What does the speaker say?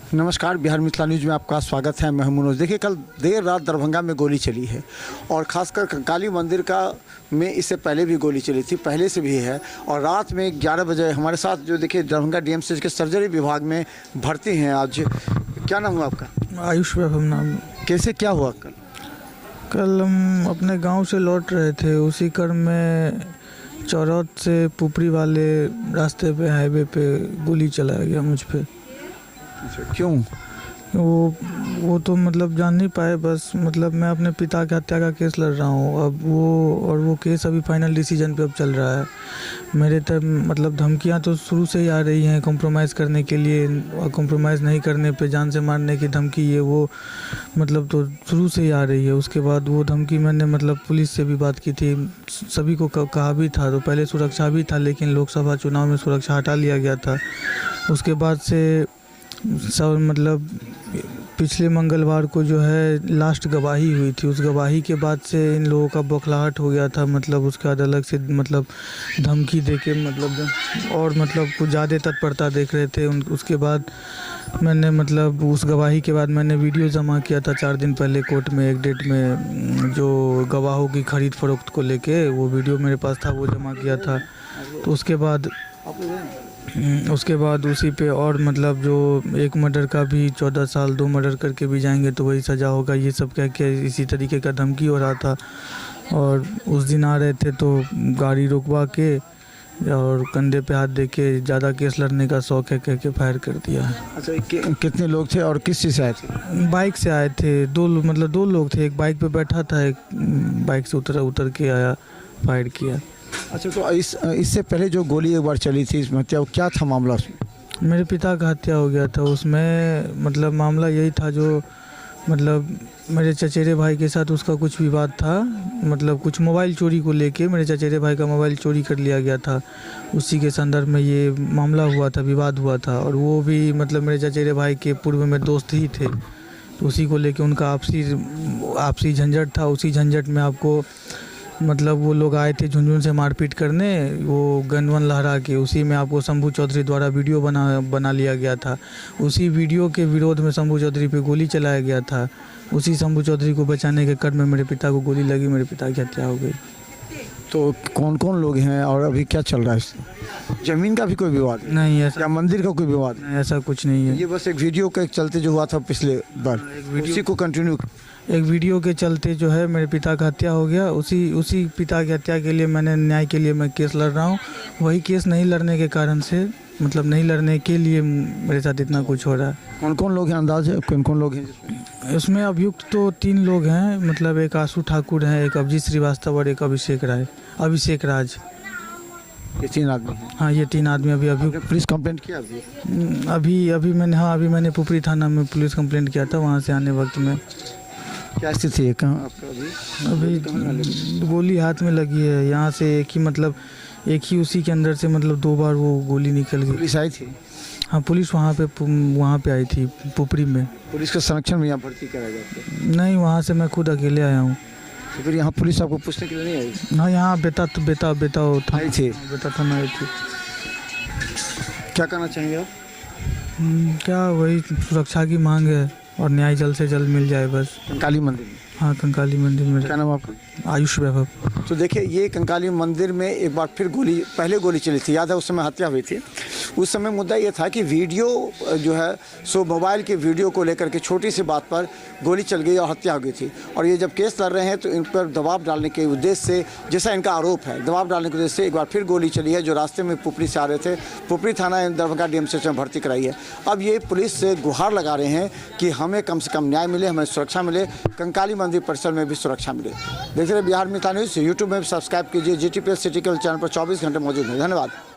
नमस्कार, बिहार मिथिला न्यूज़ में आपका स्वागत है। मैं हूं मनोज। देखिए, कल देर रात दरभंगा में गोली चली है और ख़ासकर कंकाली मंदिर का में इससे पहले भी गोली चली थी, पहले से भी है। और रात में 11 बजे हमारे साथ जो देखिए दरभंगा डीएमसीएच के सर्जरी विभाग में भर्ती हैं आज। क्या नाम हुआ आपका? आयुष वैभव नाम। कैसे क्या हुआ कल? कल हम अपने गांव से लौट रहे थे, उसी क्रम में चौरौत से पुपरी वाले रास्ते पे हाईवे पे गोली चलाया गया मुझ पे। क्यों? वो तो मतलब जान नहीं पाए, बस मतलब मैं अपने पिता की हत्या का केस लड़ रहा हूँ अब वो केस अभी फाइनल डिसीजन पे अब चल रहा है। मेरे तक मतलब धमकियाँ तो शुरू से ही आ रही हैं कॉम्प्रोमाइज़ करने के लिए, और कॉम्प्रोमाइज़ नहीं करने पे जान से मारने की धमकी है वो मतलब तो शुरू से ही आ रही है। उसके बाद वो धमकी मैंने मतलब पुलिस से भी बात की थी, सभी को कहा भी था। तो पहले सुरक्षा भी था, लेकिन लोकसभा चुनाव में सुरक्षा हटा लिया गया था। उसके बाद से सब मतलब पिछले मंगलवार को जो है लास्ट गवाही हुई थी, उस गवाही के बाद से इन लोगों का बौखलाहट हो गया था। मतलब उसके बाद अलग से मतलब धमकी देके मतलब और मतलब कुछ ज़्यादा तत्परता देख रहे थे। उसके बाद मैंने मतलब उस गवाही के बाद मैंने वीडियो जमा किया था 4 दिन पहले कोर्ट में एक डेट में, जो गवाहों की खरीद फरोख्त को लेके वो वीडियो मेरे पास था, वो जमा किया था। तो उसके बाद उसी पे और मतलब जो एक मर्डर का भी 14 साल, 2 मर्डर करके भी जाएंगे तो वही सज़ा होगा, ये सब कह के इसी तरीके का धमकी हो रहा था। और उस दिन आ रहे थे तो गाड़ी रुकवा के और कंधे पे हाथ दे के ज़्यादा केस लड़ने का शौक है कह के फायर कर दिया। अच्छा, कितने लोग थे और किस चीज़ से आए थे? बाइक से आए थे, दो लोग थे। एक बाइक पे बैठा था, एक बाइक से उतर के आया, फायर किया। अच्छा, तो इससे पहले जो गोली एक बार चली थी इसमें क्या था मामला? उसमें मेरे पिता का हत्या हो गया था। उसमें मतलब मामला यही था, जो मतलब मेरे चचेरे भाई के साथ उसका कुछ विवाद था, मतलब कुछ मोबाइल चोरी को लेके मेरे चचेरे भाई का मोबाइल चोरी कर लिया गया था। उसी के संदर्भ में ये मामला हुआ था, विवाद हुआ था। और वो भी मतलब मेरे चचेरे भाई के पूर्व में दोस्त ही थे, तो उसी को लेके उनका आपसी झंझट था। उसी झंझट में आपको मतलब वो लोग आए थे झुनझुन से मारपीट करने, वो गन वन लहरा के। उसी में आपको शंभू चौधरी द्वारा वीडियो बना लिया गया था। उसी वीडियो के विरोध में शंभू चौधरी पे गोली चलाया गया था। उसी शंभू चौधरी को बचाने के क्रम में मेरे पिता को गोली लगी, मेरे पिता की हत्या हो गई। तो कौन कौन लोग हैं और अभी क्या चल रहा है? ज़मीन का भी कोई विवाद नहीं ऐसा, या मंदिर का कोई विवाद? नहीं ऐसा कुछ नहीं है। ये बस एक वीडियो के चलते जो हुआ था पिछले बार, उसी को कंटिन्यू। एक वीडियो के चलते जो है मेरे पिता का हत्या हो गया। उसी पिता की हत्या के लिए मैंने न्याय के लिए मैं केस लड़ रहा हूँ। वही केस नहीं लड़ने के कारण से मतलब नहीं लड़ने के लिए मेरे साथ इतना कुछ हो रहा है। कौन कौन लोग हैं, अंदाज है कौन कौन लोग हैं? इसमें अभियुक्त तो 3 लोग हैं, मतलब एक आशु ठाकुर हैं, एक अभिजीत श्रीवास्तव और एक अभिषेक राज। ये 3 आदमी हैं? हाँ, ये 3 आदमी अभी अभियुक्त। पुलिस कंप्लेंट किया अभी मैंने पुपरी थाना में पुलिस कंप्लेंट किया था। वहाँ से आने वक्त में क्या स्थिति है? कहाँ आपका अभी गोली हाथ में लगी है। यहाँ से एक ही उसी के अंदर से मतलब 2 बार वो गोली निकल गई। पुलिस आई थी? हाँ, पुलिस वहाँ पे आई थी पुपरी में। पुलिस के संरक्षण में यहाँ भर्ती कराया गया? नहीं, वहाँ से मैं खुद अकेले आया हूँ। तो फिर यहाँ पुलिस आपको पूछने के लिए नहीं आई? हाँ, यहाँ बेटा आई थी? बेटा थाना आई थी। क्या करना चाहेंगे आप? क्या वही सुरक्षा की मांग है और न्याय जल्द से जल्द मिल जाए बस। कंकाली मंदिर में? हाँ, कंकाली मंदिर में। क्या नाम आपका? आयुष वैभव। तो देखिए, ये कंकाली मंदिर में एक बार फिर पहले गोली चली थी, याद है? उस समय हत्या हुई थी। उस समय मुद्दा ये था कि वीडियो जो है सो मोबाइल के वीडियो को लेकर के छोटी सी बात पर गोली चल गई और हत्या हो गई थी। और ये जब केस लड़ रहे हैं तो इन पर दबाव डालने के उद्देश्य से, जैसा इनका आरोप है, दबाव डालने के उद्देश्य से एक बार फिर गोली चली है, जो रास्ते में पुपरी से आ रहे थे। पुपरी थाना दरभंगा डीएमसीएच में भर्ती कराई है। अब ये पुलिस से गुहार लगा रहे हैं कि हमें कम से कम न्याय मिले, हमें सुरक्षा मिले, कंकाली मंदिर परिसर में भी सुरक्षा मिले। देखते रहिए बिहार मिथिला न्यूज़। यूट्यूब में भी सब्सक्राइब कीजिए। GTPL सिटी केबल चैनल पर 24 घंटे मौजूद है। धन्यवाद।